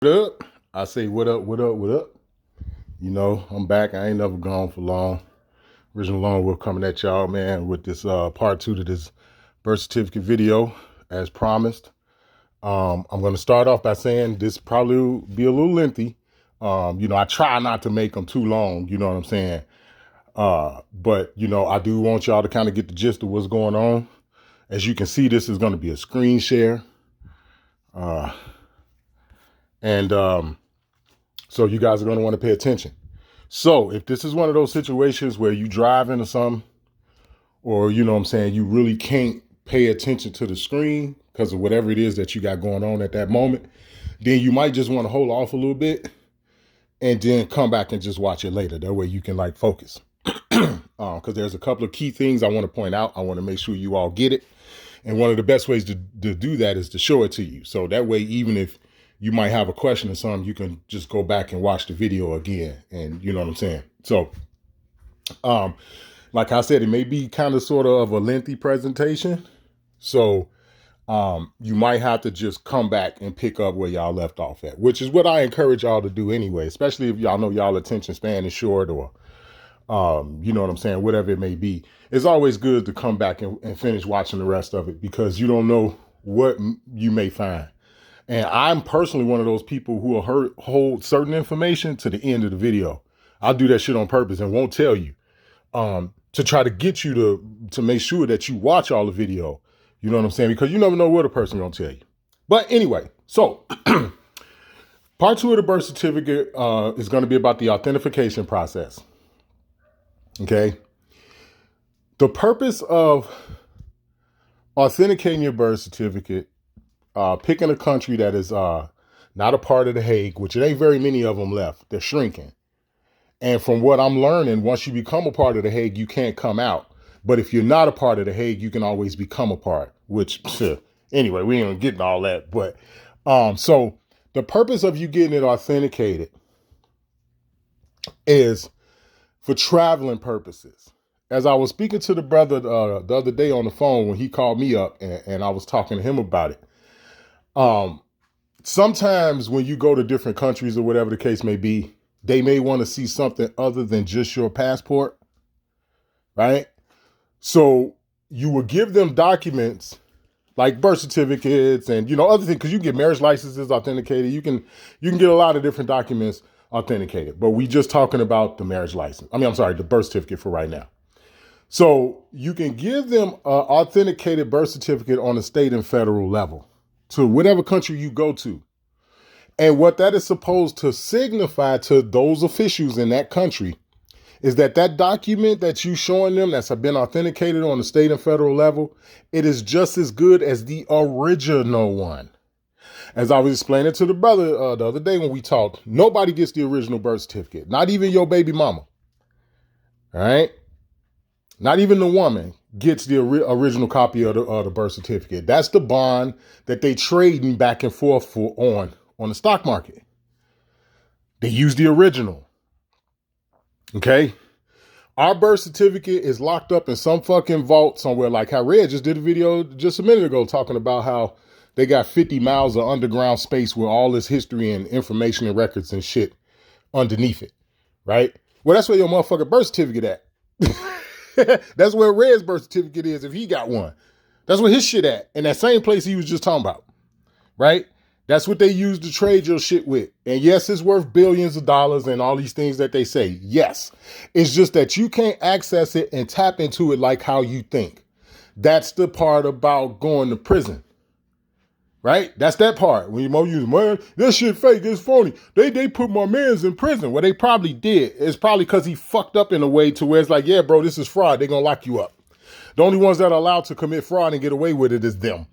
What up? I say what up, what up, what up. You know, I'm back. I ain't never gone for long. Original Lone Wolf coming at y'all, man, with this part 2 to this birth certificate video, as promised. I'm going to start off by saying this probably will be a little lengthy. I try not to make them too long, you know what I'm saying? But, I do want y'all to kind of get the gist of what's going on. As you can see, this is going to be a screen share. So you guys are going to want to pay attention. So if this is one of those situations where you drive into something, or, you know what I'm saying, you really can't pay attention to the screen because of whatever it is that you got going on at that moment, then you might just want to hold off a little bit and then come back and just watch it later. That way you can like focus. Because there's a couple of key things I want to point out. I want to make sure you all get it. And one of the best ways to do that is to show it to you. So that way, even if you might have a question or something, you can just go back and watch the video again. And you know what I'm saying? So, like I said, it may be kind of sort of a lengthy presentation. So you might have to just come back and pick up where y'all left off at, which is what I encourage y'all to do anyway, especially if y'all know y'all attention span is short or, you know what I'm saying, whatever it may be. It's always good to come back and finish watching the rest of it because you don't know what you may find. And I'm personally one of those people who will hold certain information to the end of the video. I'll do that shit on purpose and won't tell you to try to get you to make sure that you watch all the video. You know what I'm saying? Because you never know what a person gonna tell you. But anyway, so part 2 of the birth certificate is going to be about the authentication process. Okay. The purpose of authenticating your birth certificate, picking a country that is not a part of the Hague, which there ain't very many of them left. They're shrinking. And from what I'm learning, once you become a part of the Hague, you can't come out. But if you're not a part of the Hague, you can always become a part, which, anyway, we ain't getting all that. But so the purpose of you getting it authenticated is for traveling purposes. As I was speaking to the brother the other day on the phone when he called me up and I was talking to him about it. Sometimes when you go to different countries or whatever the case may be, they may want to see something other than just your passport, right? So you will give them documents like birth certificates and, other things, because you can get marriage licenses authenticated. You can get a lot of different documents authenticated, but we just talking about the marriage license. The birth certificate for right now. So you can give them an authenticated birth certificate on the state and federal level to whatever country you go to. And what that is supposed to signify to those officials in that country is that document that you showing them that's been authenticated on the state and federal level, it is just as good as the original one. As I was explaining to the brother the other day when we talked, nobody gets the original birth certificate, not even your baby mama. All right? Not even the woman gets the original copy of the birth certificate. That's the bond that they trading back and forth for on the stock market. They use the original. Okay? Our birth certificate is locked up in some fucking vault somewhere, like how Red just did a video just a minute ago talking about how they got 50 miles of underground space with all this history and information and records and shit underneath it, right? Well, that's where your motherfucking birth certificate at. That's where Red's birth certificate is if he got one. That's where his shit at. In that same place he was just talking about, right? That's what they use to trade your shit with. And yes, it's worth billions of dollars and all these things that they say. Yes. It's just that you can't access it and tap into it like how you think. That's the part about going to prison. Right? That's that part. When you use, man, this shit fake, it's phony. They put my mans in prison. Well, they probably did. It's probably because he fucked up in a way to where it's like, yeah, bro, this is fraud. They're going to lock you up. The only ones that are allowed to commit fraud and get away with it is them.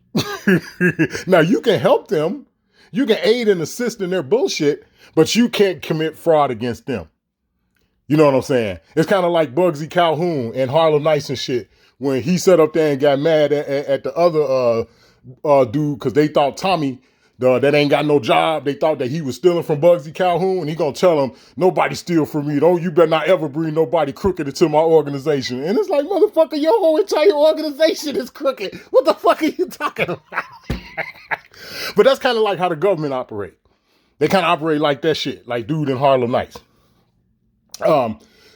Now, you can help them. You can aid and assist in their bullshit, but you can't commit fraud against them. You know what I'm saying? It's kind of like Bugsy Calhoun and Harlem Nights and shit when he sat up there and got mad at the other dude because they thought Tommy that ain't got no job. They thought that he was stealing from Bugsy Calhoun, and he gonna tell him, nobody steal from me. Don't you better not ever bring nobody crooked into my organization. And it's like, motherfucker, your whole entire organization is crooked. What the fuck are you talking about? But that's kind of like how the government operates. They kind of operate like that shit, like dude in Harlem Nights.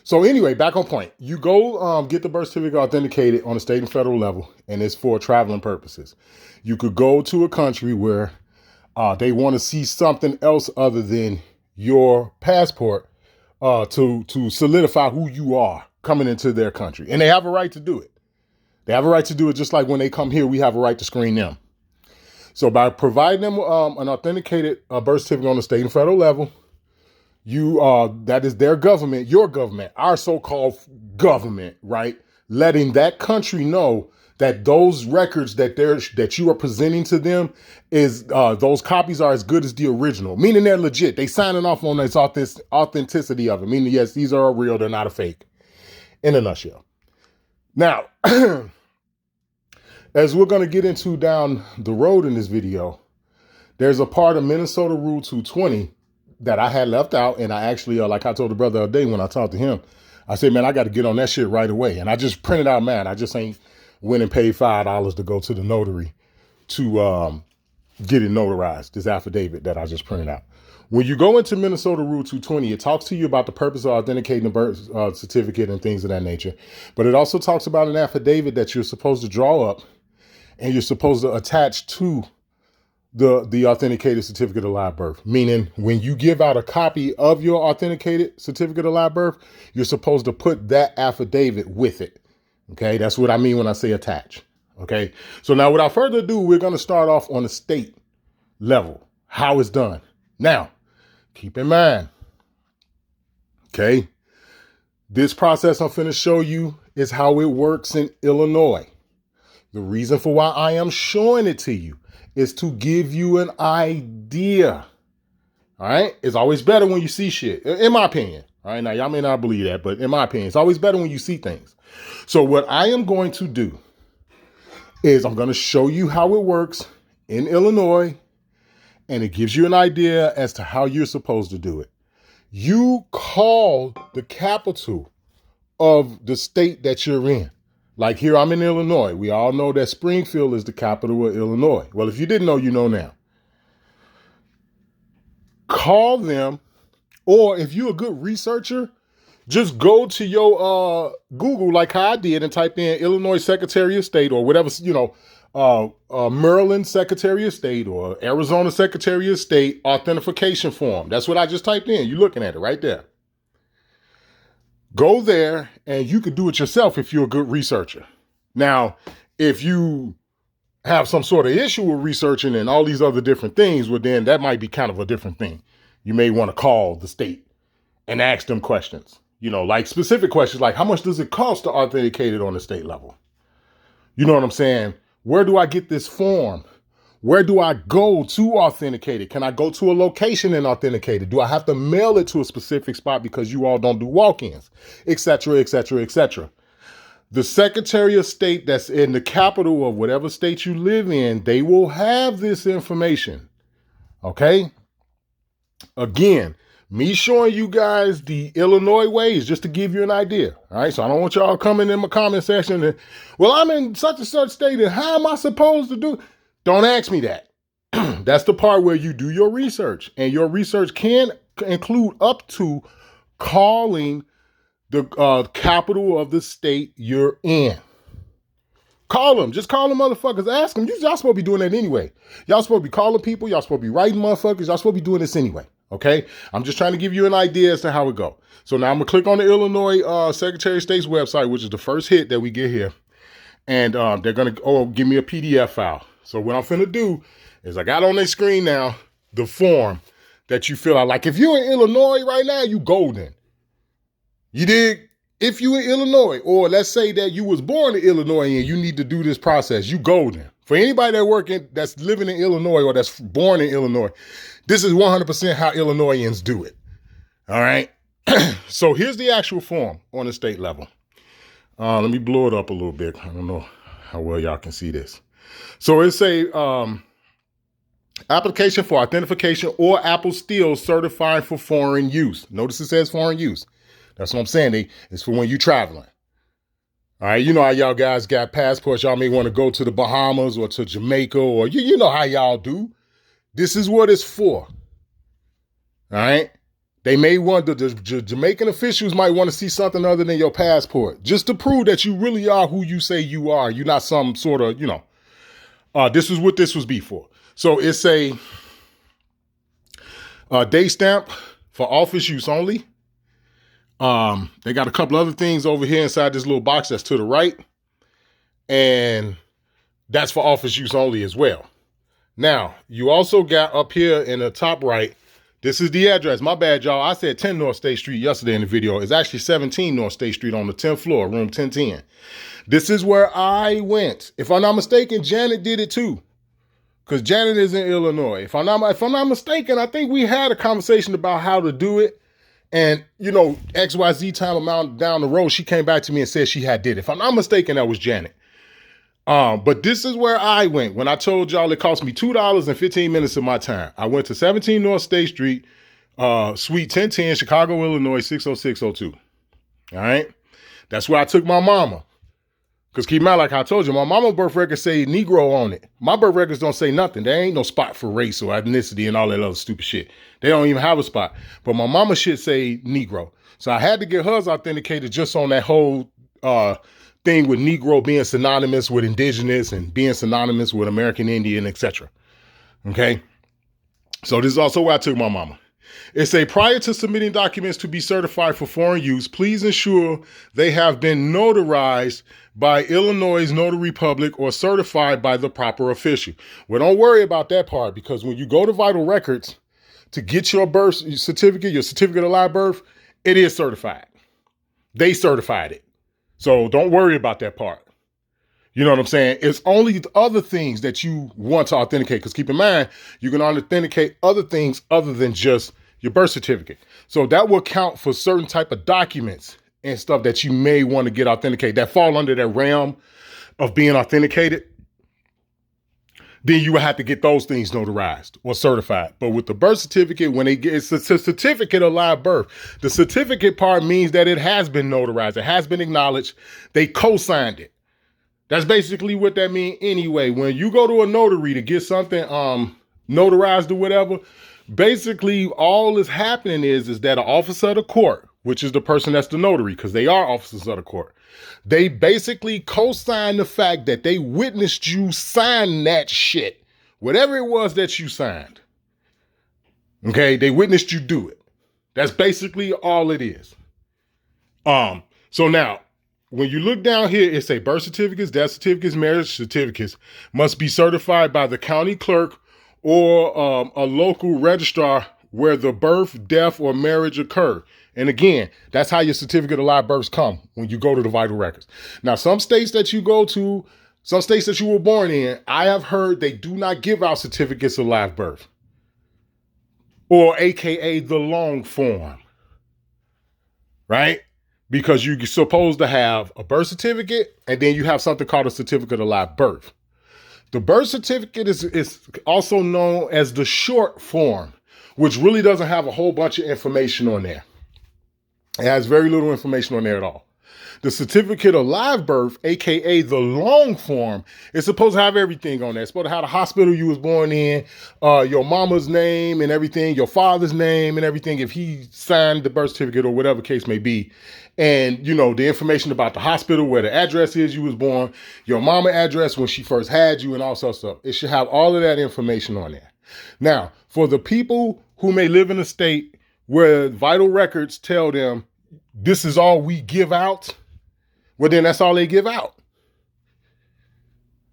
So anyway, back on point. You go get the birth certificate authenticated on a state and federal level, and it's for traveling purposes. You could go to a country where they want to see something else other than your passport to solidify who you are coming into their country. And they have a right to do it. They have a right to do it just like when they come here, we have a right to screen them. So by providing them an authenticated birth certificate on the state and federal level, that is their government, your government, our so-called government, right? Letting that country know that those records that you are presenting to them is those copies are as good as the original, meaning they're legit. They signing off on this authenticity of it, meaning yes, these are real, they're not a fake. In a nutshell. Now, as we're going to get into down the road in this video, there's a part of Minnesota Rule 220 that I had left out, and I actually, like I told the brother the other day when I talked to him, I said, man, I got to get on that shit right away. And I just printed out, man, I just ain't went and paid $5 to go to the notary to get it notarized, this affidavit that I just printed out. When you go into Minnesota Rule 220, it talks to you about the purpose of authenticating the birth certificate and things of that nature. But it also talks about an affidavit that you're supposed to draw up and you're supposed to attach to the authenticated certificate of live birth. Meaning when you give out a copy of your authenticated certificate of live birth, you're supposed to put that affidavit with it. Okay, that's what I mean when I say attach. Okay, so now without further ado, we're going to start off on the state level, how it's done. Now, keep in mind, okay, this process I'm finna show you is how it works in Illinois. The reason for why I am showing it to you is to give you an idea. All right, it's always better when you see shit, in my opinion. All right, now y'all may not believe that, but in my opinion, it's always better when you see things. So what I am going to do is I'm going to show you how it works in Illinois, and it gives you an idea as to how you're supposed to do it. You call the capital of the state that you're in. Like here, I'm in Illinois. We all know that Springfield is the capital of Illinois. Well, if you didn't know, you know now. Call them, or if you're a good researcher, just go to your Google, like how I did, and type in Illinois Secretary of State or whatever, Maryland Secretary of State or Arizona Secretary of State authentication form. That's what I just typed in. You're looking at it right there. Go there and you can do it yourself if you're a good researcher. Now, if you have some sort of issue with researching and all these other different things, well, then that might be kind of a different thing. You may want to call the state and ask them questions. Like specific questions like, how much does it cost to authenticate it on the state level? You know what I'm saying? Where do I get this form? Where do I go to authenticate it? Can I go to a location and authenticate it? Do I have to mail it to a specific spot because you all don't do walk-ins, et cetera, et cetera, et cetera? The Secretary of State that's in the capital of whatever state you live in, they will have this information. Okay? Again, me showing you guys the Illinois way is just to give you an idea. All right. So I don't want y'all coming in my comment section and, well, I'm in such and such state and how am I supposed to do? Don't ask me that. That's the part where you do your research, and your research can include up to calling the capital of the state you're in. Call them. Just call them motherfuckers. Ask them. Y'all supposed to be doing that anyway. Y'all supposed to be calling people. Y'all supposed to be writing motherfuckers. Y'all supposed to be doing this anyway. Okay? I'm just trying to give you an idea as to how it go. So now I'm going to click on the Illinois Secretary of State's website, which is the first hit that we get here. And they're going to give me a PDF file. So what I'm finna do is I got on their screen now the form that you fill out. Like if you're in Illinois right now, you golden. You dig? If you in Illinois, or let's say that you was born in Illinois and you need to do this process, you golden. For anybody that's living in Illinois or that's born in Illinois, this is 100% how Illinoisans do it. All right. So here's the actual form on the state level. Let me blow it up a little bit. I don't know how well y'all can see this. So it's a application for authentication or apostille certified for foreign use. Notice it says foreign use. That's what I'm saying. It's for when you're traveling. All right. You know how y'all guys got passports. Y'all may want to go to the Bahamas or to Jamaica, or you know how y'all do. This is what it's for. All right. They may want the Jamaican officials might want to see something other than your passport, just to prove that you really are who you say you are. You're not some sort of, this is what this was before. So it's a day stamp for office use only. They got a couple other things over here inside this little box that's to the right. And that's for office use only as well. Now, you also got up here in the top right, this is the address. My bad, y'all. I said 10 North State Street yesterday in the video. It's actually 17 North State Street on the 10th floor, room 1010. This is where I went. If I'm not mistaken, Janet did it too. Because Janet is in Illinois. If I'm not mistaken, I think we had a conversation about how to do it. And, XYZ time amount down the road, she came back to me and said she had did it. If I'm not mistaken, that was Janet. But this is where I went. When I told y'all it cost me $2 and 15 minutes of my time. I went to 17 North State Street, Suite 1010, Chicago, Illinois, 60602. All right. That's where I took my mama. Because keep in mind, like I told you, my mama's birth record say Negro on it. My birth records don't say nothing. There ain't no spot for race or ethnicity and all that other stupid shit. They don't even have a spot. But my mama shit say Negro. So I had to get hers authenticated just on that whole thing with Negro being synonymous with indigenous and being synonymous with American Indian, etc. Okay? So this is also where I took my mama. It say, prior to submitting documents to be certified for foreign use, please ensure they have been notarized by Illinois' Notary Public or certified by the proper official. Well, don't worry about that part, because when you go to Vital Records to get your birth certificate, your certificate of live birth, it is certified. They certified it. So don't worry about that part. You know what I'm saying? It's only the other things that you want to authenticate, because keep in mind, you can authenticate other things other than just your birth certificate. So that will count for certain type of documents and stuff that you may want to get authenticated that fall under that realm of being authenticated. Then you will have to get those things notarized or certified. But with the birth certificate, when it's a certificate of live birth, the certificate part means that it has been notarized. It has been acknowledged. They co-signed it. That's basically what that means anyway. When you go to a notary to get something notarized or whatever, basically all is happening is that an officer of the court, which is the person that's the notary, because they are officers of the court, they basically co-sign the fact that they witnessed you sign that shit, whatever it was that you signed. Okay, they witnessed you do it. That's basically all it is. So now, when you look down here, it say birth certificates, death certificates, marriage certificates must be certified by the county clerk or a local registrar where the birth, death, or marriage occur. And again, that's how your certificate of live births come when you go to the Vital Records. Now, some states that you go to, some states that you were born in, I have heard they do not give out certificates of live birth, or AKA the long form, right? Because you're supposed to have a birth certificate and then you have something called a certificate of live birth. The birth certificate is also known as the short form, which really doesn't have a whole bunch of information on there. It has very little information on there at all. The certificate of live birth, AKA the long form, is supposed to have everything on there. It's supposed to have the hospital you was born in, your mama's name and everything, your father's name and everything, if he signed the birth certificate or whatever case may be. And, the information about the hospital, where the address is you was born, your mama address when she first had you, and all sorts of stuff. It should have all of that information on there. Now, for the people who may live in a state where Vital Records tell them, this is all we give out, well, then that's all they give out.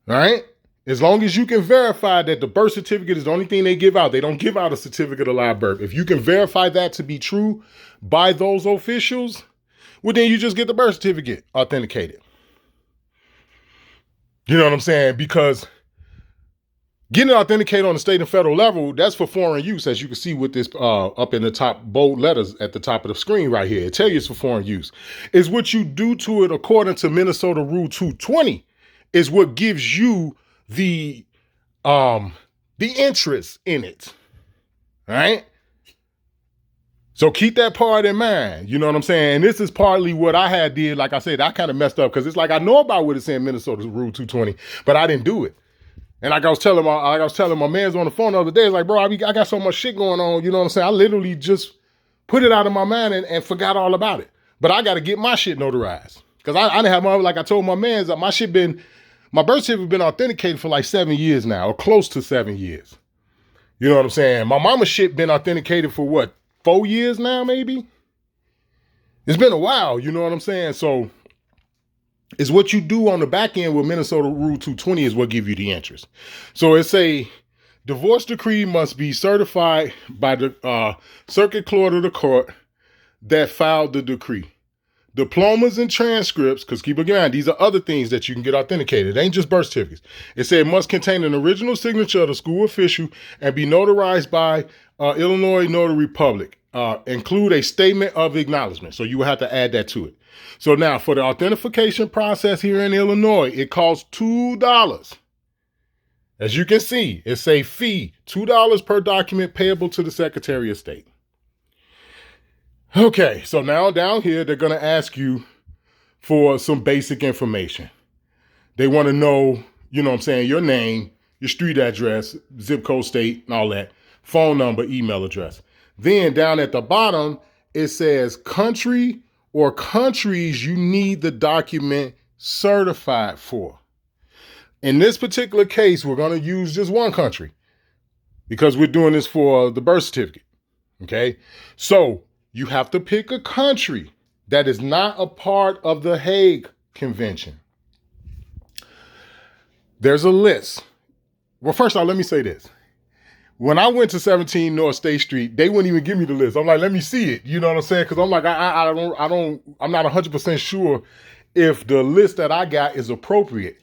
All right? As long as you can verify that the birth certificate is the only thing they give out. They don't give out a certificate of live birth. If you can verify that to be true by those officials, well, then you just get the birth certificate authenticated. You know what I'm saying? Because getting it authenticated on the state and federal level, that's for foreign use, as you can see with this up in the top bold letters at the top of the screen right here. It tells you it's for foreign use. Is what you do to it according to Minnesota Rule 220 is what gives you the interest in it. All right? So keep that part in mind. You know what I'm saying? And this is partly what I had did. Like I said, I kind of messed up because it's like I know about what it's in Minnesota Rule 220, but I didn't do it. And like I was telling my man's on the phone the other day, it's like, bro, I got so much shit going on, you know what I'm saying? I literally just put it out of my mind and forgot all about it. But I got to get my shit notarized. Because I didn't have like I told my man's, my birth certificate been authenticated for like 7 years now, or close to 7 years. You know what I'm saying? My mama's shit been authenticated for what, 4 years now, maybe? It's been a while, you know what I'm saying? So it's what you do on the back end with Minnesota Rule 220 is what give you the interest. So it's a divorce decree must be certified by the circuit court of the court that filed the decree. Diplomas and transcripts, because keep in mind, these are other things that you can get authenticated. It ain't just birth certificates. It said it must contain an original signature of the school official and be notarized by Illinois Notary Public. Include a statement of acknowledgement. So you will have to add that to it. So now for the authentication process here in Illinois, it costs $2. As you can see, it's a fee, $2 per document payable to the Secretary of State. Okay, so now down here, they're going to ask you for some basic information. They want to know, you know what I'm saying, your name, your street address, zip code, state, and all that, phone number, email address. Then down at the bottom, it says country or countries you need the document certified for. In this particular case, we're going to use just one country because we're doing this for the birth certificate. Okay, so you have to pick a country that is not a part of the Hague Convention. There's a list. Well, first of all, let me say this. When I went to 17 North State Street, they wouldn't even give me the list. I'm like, let me see it. You know what I'm saying? Because I'm like, I'm not 100% sure if the list that I got is appropriate.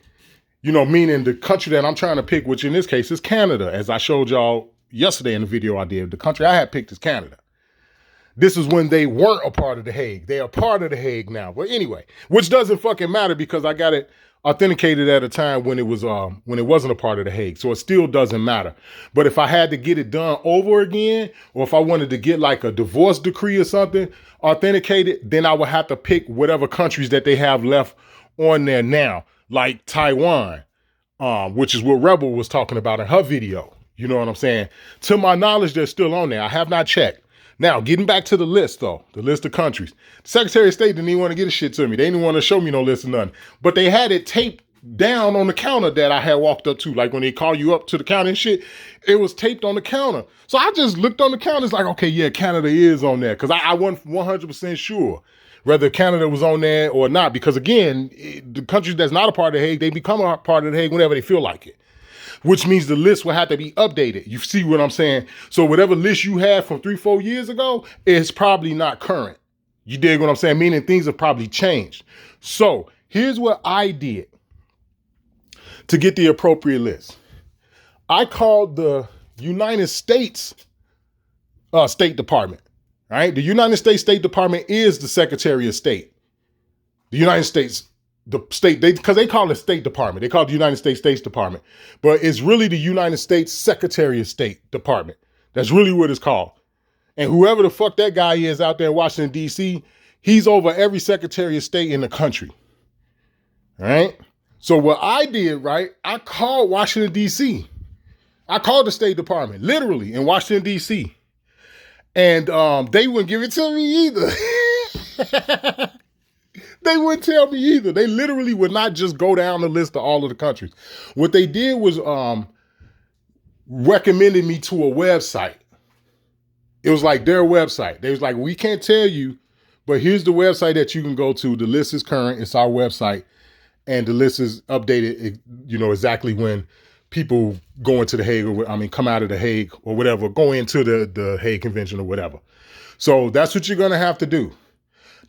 You know, meaning the country that I'm trying to pick, which in this case is Canada, as I showed y'all yesterday in the video I did. The country I had picked is Canada. This is when they weren't a part of the Hague. They are part of the Hague now. But anyway, which doesn't fucking matter because I got it authenticated at a time when it wasn't a part of the Hague. So it still doesn't matter. But if I had to get it done over again, or if I wanted to get like a divorce decree or something authenticated, then I would have to pick whatever countries that they have left on there now, like Taiwan, which is what Rebel was talking about in her video. You know what I'm saying? To my knowledge, they're still on there. I have not checked. Now, getting back to the list, though, the list of countries. The Secretary of State didn't even want to get a shit to me. They didn't want to show me no list of nothing. But they had it taped down on the counter that I had walked up to. Like when they call you up to the counter and shit, it was taped on the counter. So I just looked on the counter. It's like, okay, yeah, Canada is on there. Because I wasn't 100% sure whether Canada was on there or not. Because, again, the countries that's not a part of the Hague, they become a part of the Hague whenever they feel like it. Which means the list will have to be updated. You see what I'm saying? So whatever list you had from 3-4 years ago is probably not current. You dig what I'm saying? Meaning things have probably changed. So here's what I did to get the appropriate list. I called the United States State Department. All right? The United States State Department is the Secretary of State. The United States the state, because they call it State Department. They call it the United States State Department. But it's really the United States Secretary of State Department. That's really what it's called. And whoever the fuck that guy is out there in Washington, D.C., he's over every Secretary of State in the country. All right? So what I did, right, I called Washington, D.C. I called the State Department, literally, in Washington, D.C. And they wouldn't give it to me either. They wouldn't tell me either. They literally would not just go down the list of all of the countries. What they did was recommended me to a website. It was like their website. They was like, we can't tell you, but here's the website that you can go to. The list is current. It's our website. And the list is updated, you know, exactly when people go into the Hague, or come out of the Hague or whatever, go into the Hague Convention or whatever. So that's what you're going to have to do.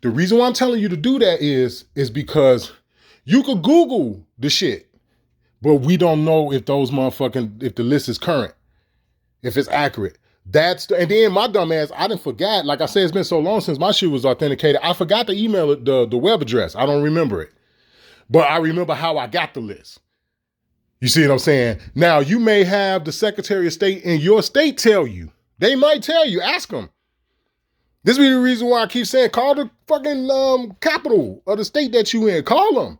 The reason why I'm telling you to do that is because you could Google the shit, but we don't know if if the list is current, if it's accurate. And then my dumb ass, I didn't forget. Like I said, it's been so long since my shit was authenticated. I forgot to email it, the web address. I don't remember it, but I remember how I got the list. You see what I'm saying? Now, you may have the Secretary of State in your state tell you. They might tell you. Ask them. This be the reason why I keep saying, call the fucking capital of the state that you in. Call them.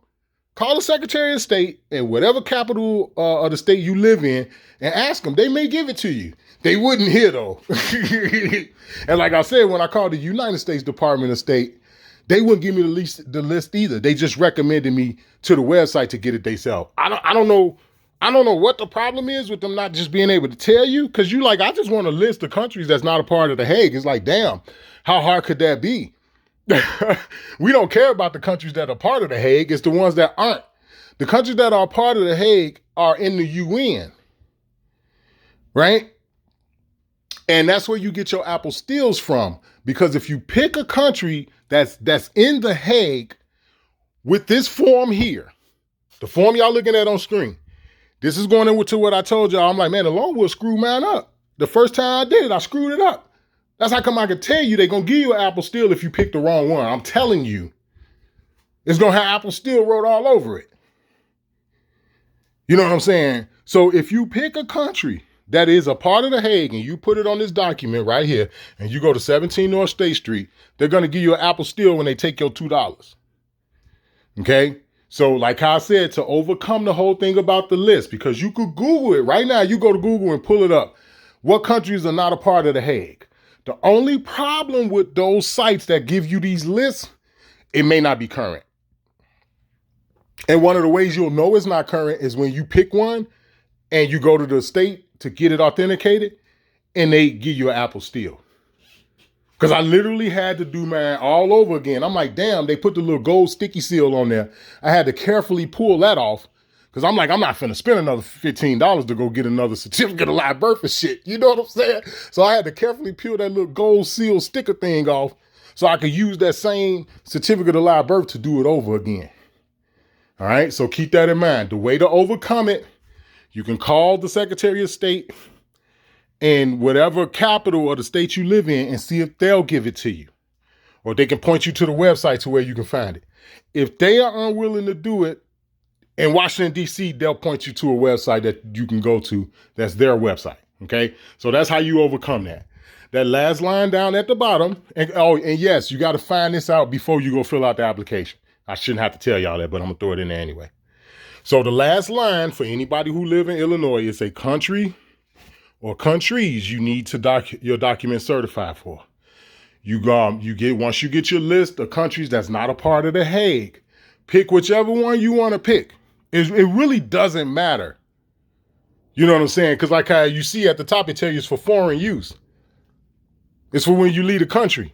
Call the Secretary of State in whatever capital of the state you live in and ask them. They may give it to you. They wouldn't hear though. And like I said, when I called the United States Department of State, they wouldn't give me the list either. They just recommended me to the website to get it themselves. I don't know what the problem is with them not just being able to tell you, because you like, I just want a list of countries that's not a part of the Hague. It's like, damn, how hard could that be? We don't care about the countries that are part of the Hague. It's the ones that aren't. The countries that are part of the Hague are in the UN, right? And that's where you get your apostilles from. Because if you pick a country that's in the Hague with this form here, the form y'all looking at on screen, this is going into what I told y'all. I'm like, man, the law will screw mine up. The first time I did it, I screwed it up. That's how come I could tell you they're going to give you an apostille if you pick the wrong one. I'm telling you. It's going to have apostille wrote all over it. You know what I'm saying? So if you pick a country that is a part of the Hague and you put it on this document right here and you go to 17 North State Street, they're going to give you an apostille when they take your $2. Okay? So like I said, to overcome the whole thing about the list, because you could Google it right now. You go to Google and pull it up. What countries are not a part of the Hague? The only problem with those sites that give you these lists, it may not be current. And one of the ways you'll know it's not current is when you pick one and you go to the state to get it authenticated and they give you an apostille. Because I literally had to do mine all over again. I'm like, damn, they put the little gold sticky seal on there. I had to carefully pull that off. Because I'm like, I'm not finna spend another $15 to go get another certificate of live birth and shit. You know what I'm saying? So I had to carefully peel that little gold seal sticker thing off so I could use that same certificate of live birth to do it over again. All right, so keep that in mind. The way to overcome it, you can call the Secretary of State in whatever capital of the state you live in and see if they'll give it to you. Or they can point you to the website to where you can find it. If they are unwilling to do it, in Washington, D.C., they'll point you to a website that you can go to. That's their website, okay? So that's how you overcome that. That last line down at the bottom, and yes, you got to find this out before you go fill out the application. I shouldn't have to tell y'all that, but I'm going to throw it in there anyway. So the last line for anybody who live in Illinois is a country or countries you need to your document certified for. Once you get your list of countries that's not a part of the Hague, pick whichever one you want to pick. It really doesn't matter. You know what I'm saying? Because like how you see at the top, it tells you it's for foreign use. It's for when you leave the country.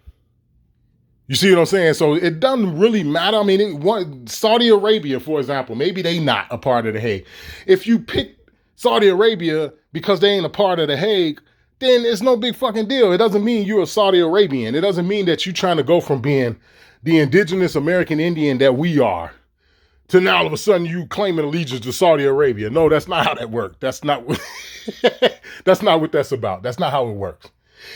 You see what I'm saying? So it doesn't really matter. I mean, Saudi Arabia, for example, maybe they not a part of the Hague. If you pick Saudi Arabia because they ain't a part of the Hague, then it's no big fucking deal. It doesn't mean you're a Saudi Arabian. It doesn't mean that you're trying to go from being the indigenous American Indian that we are to now all of a sudden you claiming allegiance to Saudi Arabia. No, that's not how that works. That's not what that's not what that's about. That's not how it works.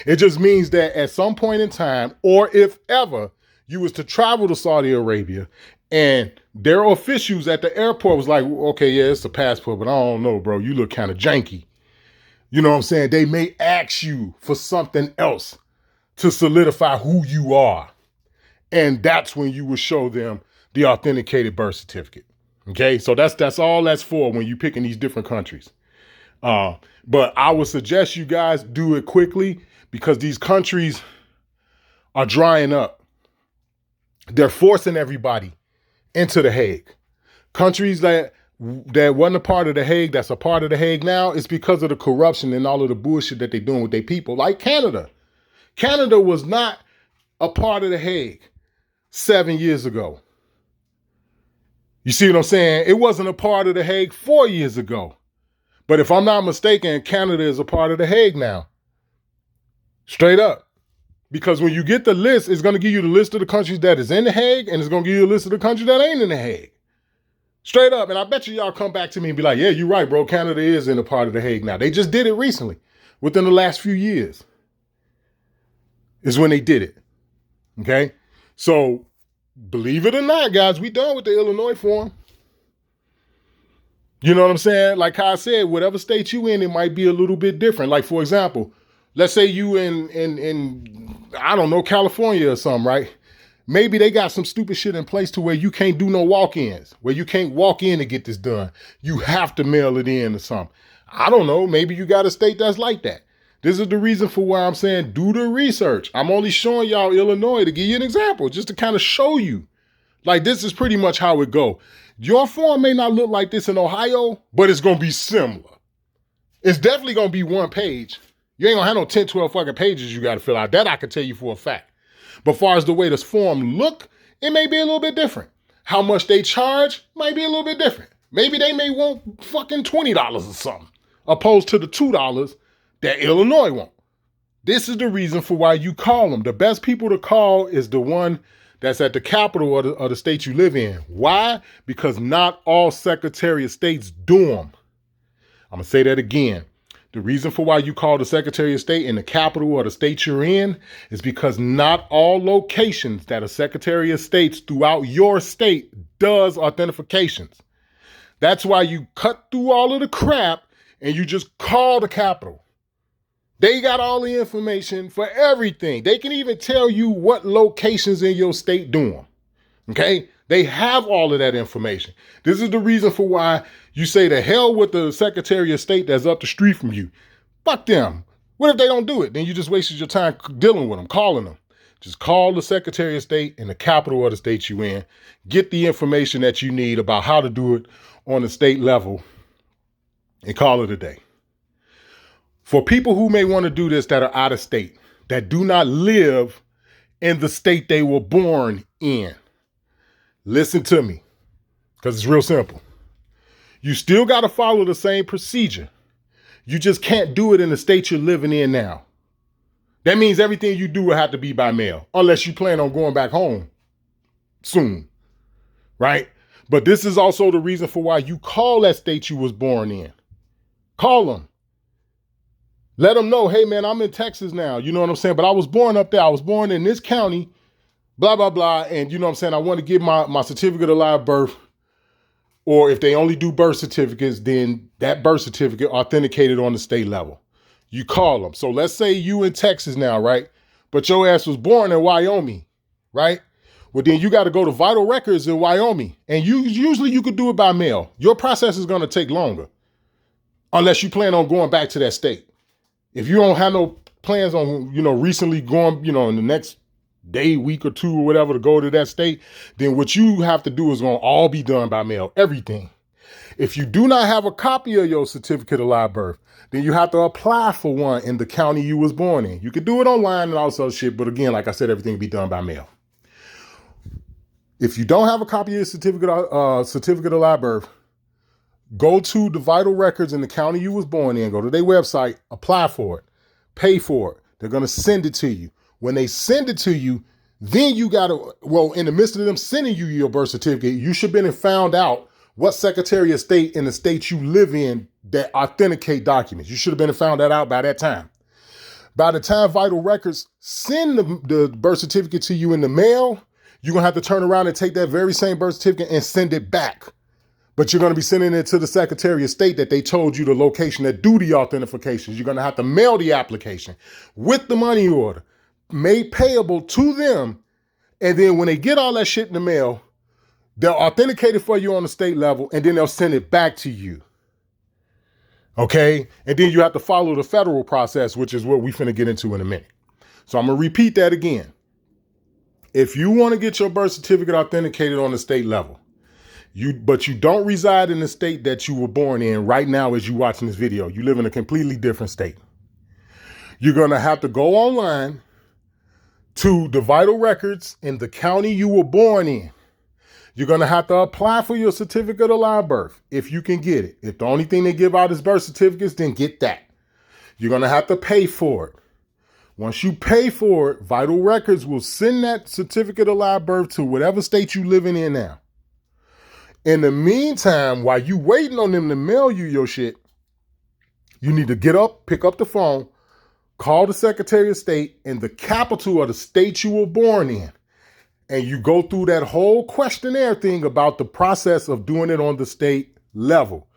It just means that at some point in time, or if ever you was to travel to Saudi Arabia and their officials at the airport was like, okay, yeah, it's a passport, but I don't know, bro. You look kind of janky. You know what I'm saying? They may ask you for something else to solidify who you are. And that's when you will show them the authenticated birth certificate. Okay, so that's all that's for when you're picking these different countries. But I would suggest you guys do it quickly because these countries are drying up. They're forcing everybody into the Hague. Countries that wasn't a part of the Hague, that's a part of the Hague now, it's because of the corruption and all of the bullshit that they're doing with their people, like Canada. Canada was not a part of the Hague 7 years ago. You see what I'm saying? It wasn't a part of the Hague 4 years ago. But if I'm not mistaken, Canada is a part of the Hague now. Straight up. Because when you get the list, it's going to give you the list of the countries that is in the Hague, and it's going to give you a list of the countries that ain't in the Hague. Straight up. And I bet you y'all come back to me and be like, yeah, you're right, bro. Canada is in a part of the Hague now. They just did it recently. Within the last few years is when they did it. Okay? So, believe it or not, guys, we done with the Illinois form. You know what I'm saying? Like how I said, whatever state you in, it might be a little bit different. Like, for example, let's say you in I don't know, California or something, right? Maybe they got some stupid shit in place to where you can't do no walk-ins, where you can't walk in to get this done. You have to mail it in or something. I don't know. Maybe you got a state that's like that. This is the reason for why I'm saying do the research. I'm only showing y'all Illinois to give you an example, just to kind of show you. Like, this is pretty much how it go. Your form may not look like this in Ohio, but it's going to be similar. It's definitely going to be one page. You ain't going to have no 10, 12 fucking pages you got to fill out. That I can tell you for a fact. But far as the way this form look, it may be a little bit different. How much they charge might be a little bit different. Maybe they may want fucking $20 or something, opposed to the $2 that Illinois want. This is the reason for why you call them. The best people to call is the one that's at the capital of the state you live in. Why? Because not all Secretary of States do them. I'm going to say that again. The reason for why you call the Secretary of State in the capital of the state you're in is because not all locations that a Secretary of State throughout your state does authentications. That's why you cut through all of the crap and you just call the capital. They got all the information for everything. They can even tell you what locations in your state do them. Okay? They have all of that information. This is the reason for why you say the hell with the Secretary of State that's up the street from you. Fuck them. What if they don't do it? Then you just wasted your time dealing with them, calling them. Just call the Secretary of State in the capital of the state you in. Get the information that you need about how to do it on the state level and call it a day. For people who may want to do this that are out of state, that do not live in the state they were born in, listen to me, because it's real simple. You still got to follow the same procedure. You just can't do it in the state you're living in now. That means everything you do will have to be by mail, unless you plan on going back home soon, right? But this is also the reason for why you call that state you was born in. Call them. Let them know, hey, man, I'm in Texas now. You know what I'm saying? But I was born up there. I was born in this county, blah, blah, blah. And you know what I'm saying? I want to give my certificate of live birth. Or if they only do birth certificates, then that birth certificate authenticated on the state level. You call them. So let's say you in Texas now, right? But your ass was born in Wyoming, right? Well, then you got to go to Vital Records in Wyoming. And usually you could do it by mail. Your process is going to take longer. Unless you plan on going back to that state. If you don't have no plans on, recently going, in the next day, week or two or whatever to go to that state, then what you have to do is going to all be done by mail, everything. If you do not have a copy of your certificate of live birth, then you have to apply for one in the county you was born in. You could do it online and all sorts of shit, but again, like I said, everything will be done by mail. If you don't have a copy of your certificate of live birth, go to the Vital Records in the county you was born in, go to their website, apply for it, pay for it. They're going to send it to you. When they send it to you, then you got to, in the midst of them sending you your birth certificate, you should have been found out what Secretary of State in the state you live in that authenticate documents. You should have been found that out by that time. By the time Vital Records send the birth certificate to you in the mail, you're going to have to turn around and take that very same birth certificate and send it back. But you're going to be sending it to the Secretary of State that they told you the location that do the authentications. You're going to have to mail the application with the money order made payable to them. And then when they get all that shit in the mail, they'll authenticate it for you on the state level, and then they'll send it back to you. Okay? And then you have to follow the federal process, which is what we finna get into in a minute. So I'm going to repeat that again. If you want to get your birth certificate authenticated on the state level, but you don't reside in the state that you were born in right now as you watching this video. You live in a completely different state. You're going to have to go online to the Vital Records in the county you were born in. You're going to have to apply for your certificate of live birth if you can get it. If the only thing they give out is birth certificates, then get that. You're going to have to pay for it. Once you pay for it, Vital Records will send that certificate of live birth to whatever state you living in now. In the meantime, while you waiting on them to mail you your shit, you need to get up, pick up the phone, call the Secretary of State in the capital of the state you were born in. And you go through that whole questionnaire thing about the process of doing it on the state level.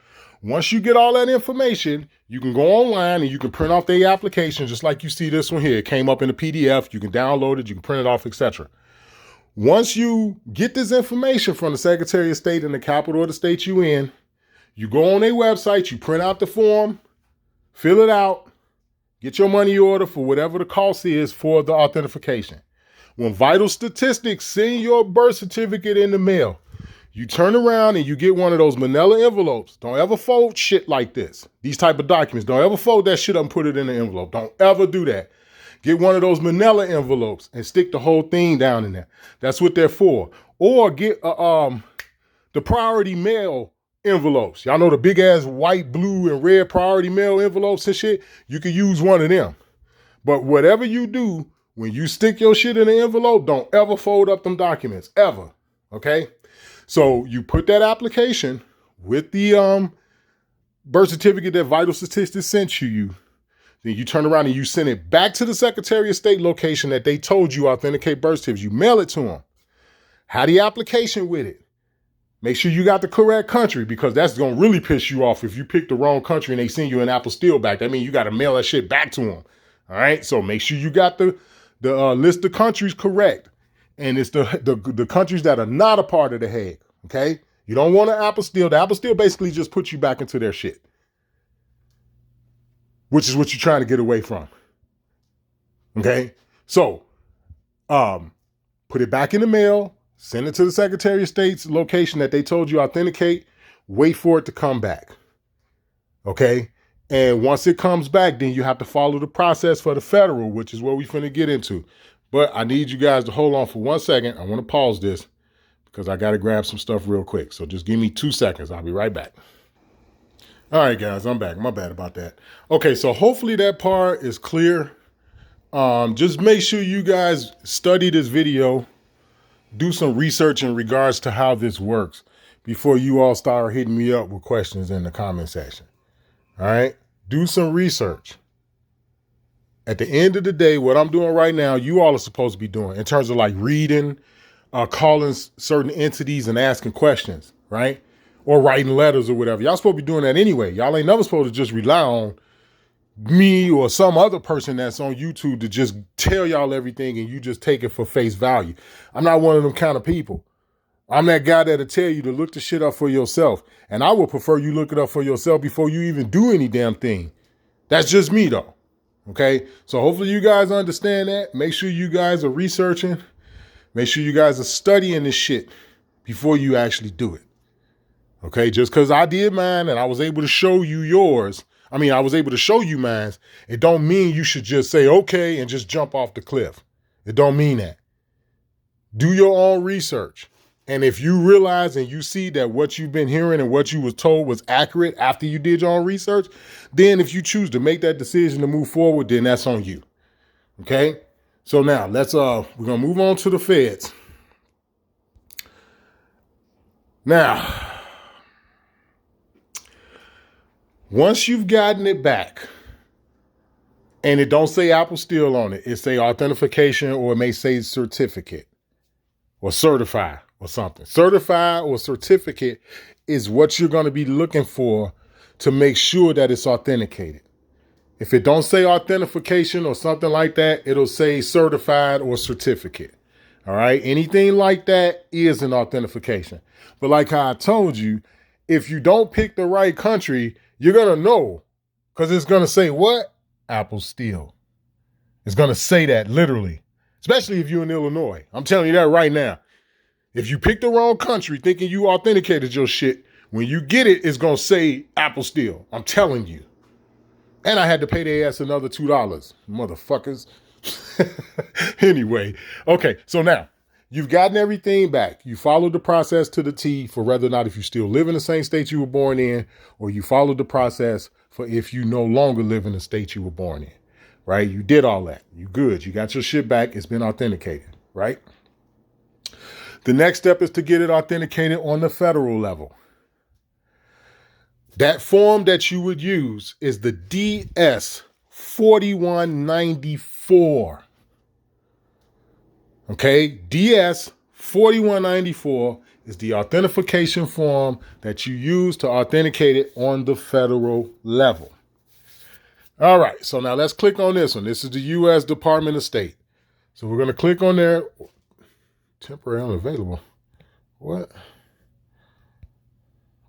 Once you get all that information, you can go online and you can print off the application just like you see this one here. It came up in a PDF. You can download it. You can print it off, etc. Once you get this information from the Secretary of State in the capital of the state you in, you go on their website, you print out the form, fill it out, get your money order for whatever the cost is for the authentication. When Vital Statistics send your birth certificate in the mail, you turn around and you get one of those manila envelopes. Don't ever fold shit like this. These type of documents. Don't ever fold that shit up and put it in an envelope. Don't ever do that. Get one of those manila envelopes and stick the whole thing down in there. That's what they're for. Or get the priority mail envelopes. Y'all know the big ass white, blue, and red priority mail envelopes and shit? You can use one of them. But whatever you do, when you stick your shit in the envelope, don't ever fold up them documents. Ever. Okay? So you put that application with the birth certificate that Vital Statistics sent you. Then you turn around and you send it back to the Secretary of State location that they told you authenticate birth certificates. You mail it to them. Have the application with it. Make sure you got the correct country, because that's going to really piss you off if you pick the wrong country and they send you an apostille back. That means you got to mail that shit back to them. All right. So make sure you got the list of countries correct. And it's the countries that are not a part of the Hague. Okay. You don't want an apostille. The apostille basically just puts you back into their shit, which is what you're trying to get away from. Okay. So, put it back in the mail, send it to the Secretary of State's location that they told you authenticate, wait for it to come back. Okay. And once it comes back, then you have to follow the process for the federal, which is what we finna get into. But I need you guys to hold on for 1 second. I want to pause this because I got to grab some stuff real quick. So just give me 2 seconds. I'll be right back. All right, guys, I'm back. My bad about that. Okay, so hopefully that part is clear. Just make sure you guys study this video, do some research in regards to how this works before you all start hitting me up with questions in the comment section. All right, do some research. At the end of the day, what I'm doing right now, you all are supposed to be doing in terms of like reading, calling certain entities and asking questions, right? Or writing letters or whatever. Y'all supposed to be doing that anyway. Y'all ain't never supposed to just rely on me or some other person that's on YouTube to just tell y'all everything and you just take it for face value. I'm not one of them kind of people. I'm that guy that'll tell you to look the shit up for yourself. And I would prefer you look it up for yourself before you even do any damn thing. That's just me though. Okay. So hopefully you guys understand that. Make sure you guys are researching. Make sure you guys are studying this shit before you actually do it. Okay. Just because I did mine and I was able to show you yours. I was able to show you mine. It don't mean you should just say, okay, and just jump off the cliff. It don't mean that. Do your own research. And if you realize and you see that what you've been hearing and what you was told was accurate after you did your own research, then if you choose to make that decision to move forward, then that's on you. Okay? So now we're going to move on to the feds. Now, once you've gotten it back and it don't say apostille on it, it say authentication or it may say certificate or certify or something. Certify or certificate is what you're going to be looking for to make sure that it's authenticated. If it don't say authentication or something like that, it'll say certified or certificate. All right. Anything like that is an authentication. But like how I told you, if you don't pick the right country, you're going to know because it's going to say what? Apostille. It's going to say that literally, especially if you're in Illinois. I'm telling you that right now. If you pick the wrong country thinking you authenticated your shit, when you get it, it's going to say apostille. I'm telling you. And I had to pay their ass another $2. Motherfuckers. Anyway. Okay. So now you've gotten everything back. You followed the process to the T for whether or not if you still live in the same state you were born in, or you followed the process for if you no longer live in the state you were born in, right? You did all that. You good. You got your shit back. It's been authenticated, right? The next step is to get it authenticated on the federal level. That form that you would use is the DS 4194. Okay, DS 4194 is the authentication form that you use to authenticate it on the federal level. All right, so now let's click on this one. This is the U.S. Department of State. So we're going to click on there. Temporary unavailable. What?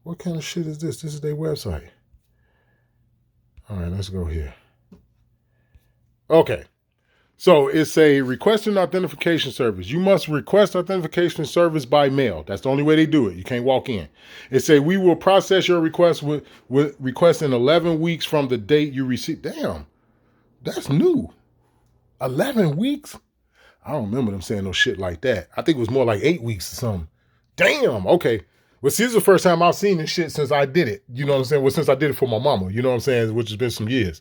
What kind of shit is this? This is their website. All right, let's go here. Okay. So it's a request an authentication service. You must request authentication service by mail. That's the only way they do it. You can't walk in. It say we will process your request with request in 11 weeks from the date you receive. Damn, that's new. 11 weeks? I don't remember them saying no shit like that. I think it was more like 8 weeks or something. Damn, okay. Well, see, this is the first time I've seen this shit since I did it. You know what I'm saying? Well, since I did it for my mama, you know what I'm saying? Which has been some years.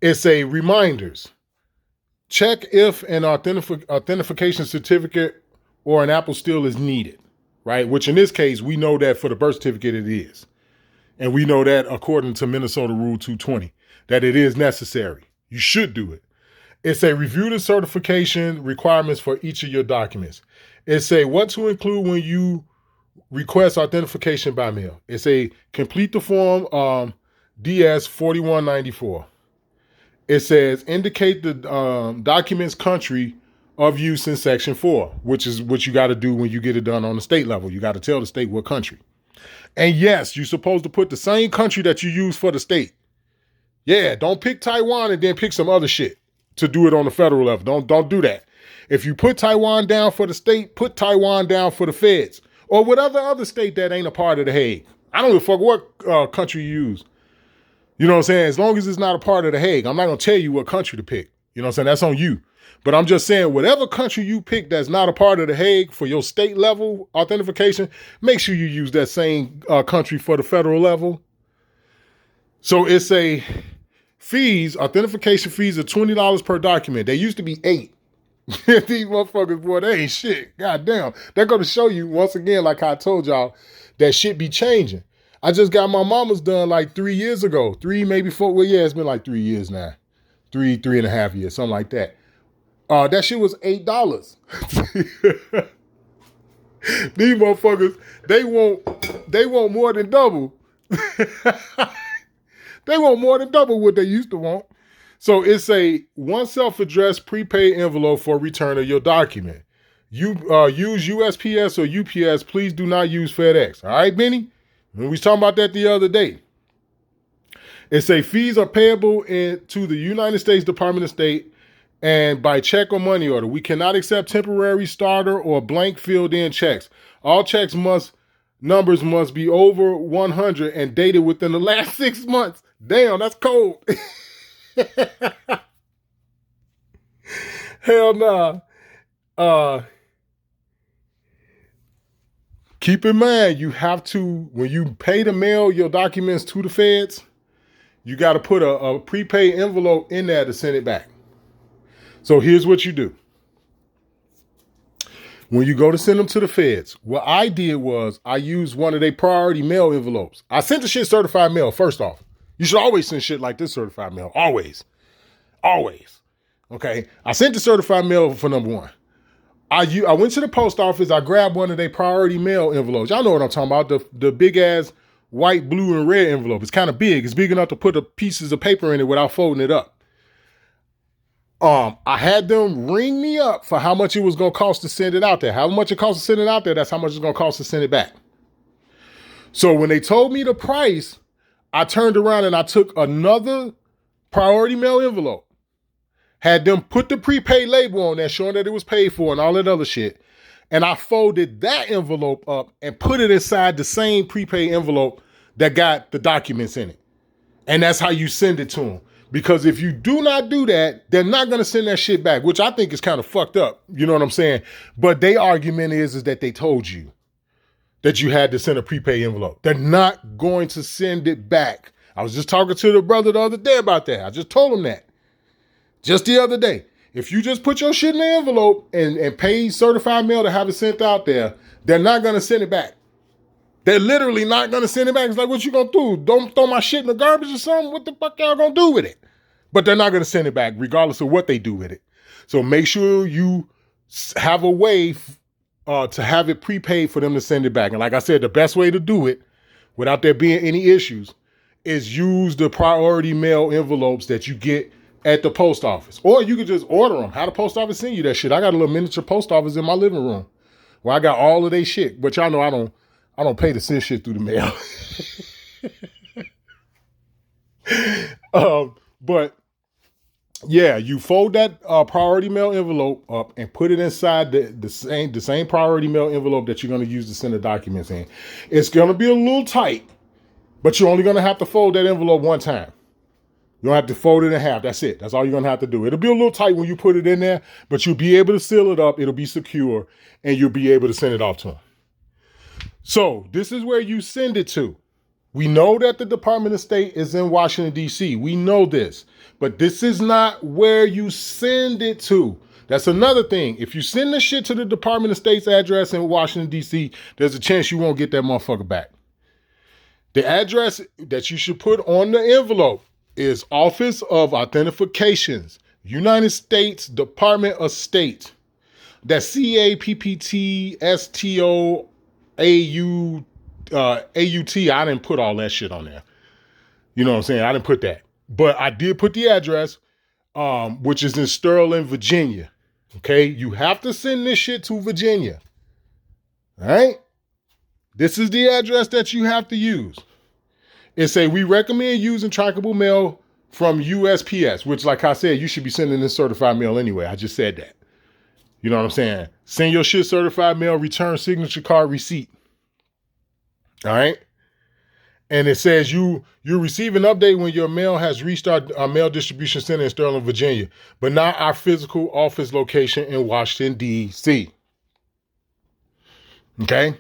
It's a reminders. Check if an authentication certificate or an apostille is needed, right? Which in this case, we know that for the birth certificate it is. And we know that according to Minnesota Rule 220, that it is necessary. You should do it. It's a review the certification requirements for each of your documents. It's a what to include when you request authentication by mail. It's a complete the form DS 4194. It says indicate the document's country of use in section 4, which is what you got to do when you get it done on the state level. You got to tell the state what country. And yes, you're supposed to put the same country that you use for the state. Yeah, don't pick Taiwan and then pick some other shit to do it on the federal level. Don't do that. If you put Taiwan down for the state, put Taiwan down for the feds or whatever other state that ain't a part of the Hague. I don't give a fuck what country you use. You know what I'm saying? As long as it's not a part of the Hague, I'm not going to tell you what country to pick. You know what I'm saying? That's on you. But I'm just saying, whatever country you pick that's not a part of the Hague for your state level authentication, make sure you use that same country for the federal level. So it's a fees, authentication fees are $20 per document. They used to be $8. These motherfuckers, boy, they ain't shit. God damn. They're going to show you, once again, like I told y'all, that shit be changing. I just got my mama's done like 3 years ago. 3, maybe 4. Well, yeah, it's been like 3 years now. 3.5 years, something like that. That shit was $8. These motherfuckers, they want more than double. They want more than double what they used to want. So it's a one self-addressed prepaid envelope for return of your document. You use USPS or UPS. Please do not use FedEx. All right, Benny? We was talking about that the other day. It say fees are payable to the United States Department of State and by check or money order. We cannot accept temporary starter or blank filled-in checks. All checks numbers must be over 100 and dated within the last 6 months. Damn, that's cold. Hell nah. Keep in mind, you have to, when you pay to mail your documents to the feds, you got to put a prepaid envelope in there to send it back. So here's what you do. When you go to send them to the feds, what I did was I used one of their priority mail envelopes. I sent the shit certified mail, first off. You should always send shit like this certified mail. Always. Always. Okay? I sent the certified mail for number one. I went to the post office. I grabbed one of their priority mail envelopes. Y'all know what I'm talking about. The big ass white, blue, and red envelope. It's kind of big. It's big enough to put the pieces of paper in it without folding it up. I had them ring me up for how much it was going to cost to send it out there. How much it costs to send it out there, that's how much it's going to cost to send it back. So when they told me the price, I turned around and I took another priority mail envelope. Had them put the prepaid label on there showing that it was paid for and all that other shit. And I folded that envelope up and put it inside the same prepaid envelope that got the documents in it. And that's how you send it to them. Because if you do not do that, they're not going to send that shit back, which I think is kind of fucked up. You know what I'm saying? But their argument is that they told you that you had to send a prepaid envelope. They're not going to send it back. I was just talking to the brother the other day about that. I just told him that. Just the other day. If you just put your shit in the envelope and pay certified mail to have it sent out there, they're not going to send it back. They're literally not going to send it back. It's like, what you going to do? Don't throw my shit in the garbage or something? What the fuck y'all going to do with it? But they're not going to send it back regardless of what they do with it. So make sure you have a way to have it prepaid for them to send it back. And like I said, the best way to do it without there being any issues is use the priority mail envelopes that you get at the post office. Or you could just order them. Have the post office send you that shit. I got a little miniature post office in my living room. Well, I got all of their shit, but y'all know I don't pay to send shit through the mail. But yeah, you fold that priority mail envelope up and put it inside the same priority mail envelope that you're going to use to send the documents in. It's going to be a little tight, but you're only going to have to fold that envelope one time. You don't have to fold it in half. That's it. That's all you're going to have to do. It'll be a little tight when you put it in there, but you'll be able to seal it up. It'll be secure, and you'll be able to send it off to them. So this is where you send it to. We know that the Department of State is in Washington, D.C. We know this, but this is not where you send it to. That's another thing. If you send the shit to the Department of State's address in Washington, D.C., there's a chance you won't get that motherfucker back. The address that you should put on the envelope is Office of Authentications, United States Department of State. That's CAPPTSTOAU. AUT, I didn't put all that shit on there. You know what I'm saying? I didn't put that. But I did put the address, which is in Sterling, Virginia. Okay? You have to send this shit to Virginia. All right? This is the address that you have to use. It say, we recommend using trackable mail from USPS, which, like I said, you should be sending this certified mail anyway. I just said that. You know what I'm saying? Send your shit certified mail, return signature card receipt. All right. And it says you receive an update when your mail has reached our mail distribution center in Sterling, Virginia, but not our physical office location in Washington, D.C. Okay.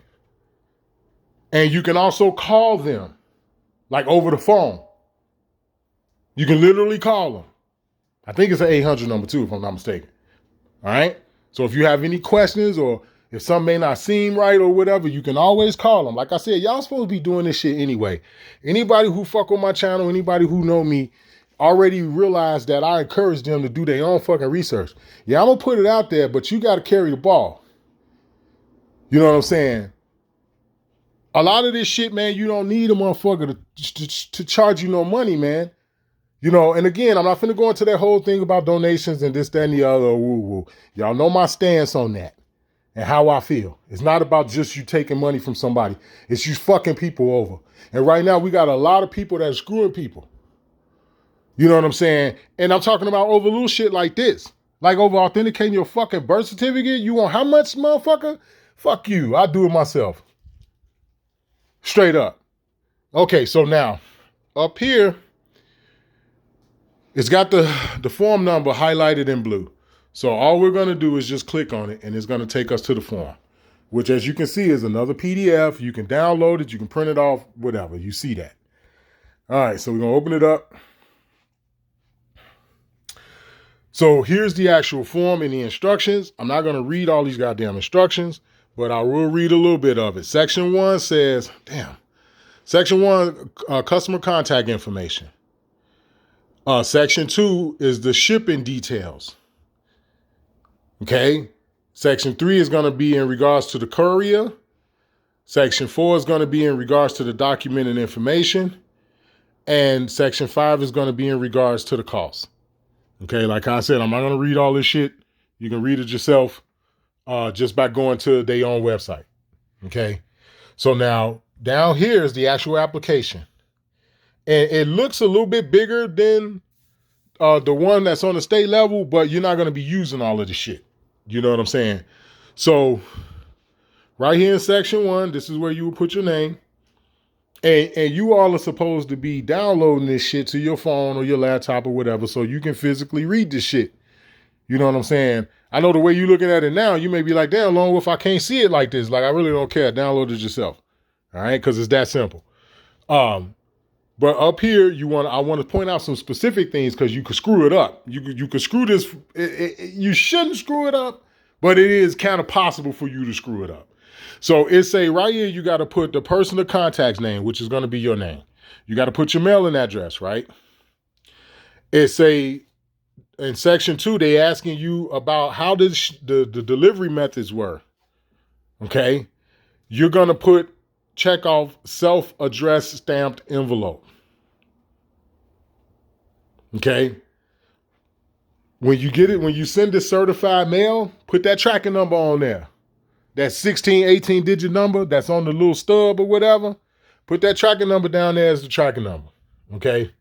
And you can also call them, like over the phone. You can literally call them. I think it's an 800 number too, if I'm not mistaken. All right. So if you have any questions or if something may not seem right or whatever, you can always call them. Like I said, y'all supposed to be doing this shit anyway. Anybody who fuck with my channel, anybody who know me, already realized that I encourage them to do their own fucking research. Yeah, I'm going to put it out there, but you got to carry the ball. You know what I'm saying? A lot of this shit, man, you don't need a motherfucker to charge you no money, man. You know, and again, I'm not finna go into that whole thing about donations and this, that, and the other. Woo-woo. Y'all know my stance on that. And how I feel. It's not about just you taking money from somebody. It's you fucking people over. And right now we got a lot of people that are screwing people. You know what I'm saying? And I'm talking about over little shit like this. Like over authenticating your fucking birth certificate. You want how much, motherfucker? Fuck you. I do it myself. Straight up. Okay, so now up here, it's got the form number highlighted in blue. So all we're going to do is just click on it and it's going to take us to the form, which as you can see is another PDF. You can download it. You can print it off, whatever. You see that. All right. So we're going to open it up. So here's the actual form and the instructions. I'm not going to read all these goddamn instructions, but I will read a little bit of it. Section 1 says, Section 1, customer contact information. Section 2 is the shipping details. Okay. Section 3 is going to be in regards to the courier. Section 4 is going to be in regards to the documented information. And Section 5 is going to be in regards to the cost. Okay. Like I said, I'm not going to read all this shit. You can read it yourself just by going to their own website. Okay. So now down here is the actual application. And it looks a little bit bigger than the one that's on the state level, but you're not going to be using all of the shit. You know what I'm saying? So right here in Section 1, this is where you will put your name. And you all are supposed to be downloading this shit to your phone or your laptop or whatever so you can physically read this shit. You know what I'm saying? I know the way you're looking at it now, you may be like, damn, Lone Wolf, I can't see it like this. Like, I really don't care. Download it yourself. All right? Because it's that simple. But up here, I want to point out some specific things because you could screw it up. You could screw this. You shouldn't screw it up, but it is kind of possible for you to screw it up. So it say right here, you got to put the person of contact's name, which is going to be your name. You got to put your mailing address, right? It say in Section 2, they asking you about how the delivery methods were. Okay. You're going to check off self-addressed stamped envelope. Okay. When you get it, when you send the certified mail, put that tracking number on there. that 16, 18 digit number that's on the little stub or whatever, put that tracking number down there as the tracking number. Okay.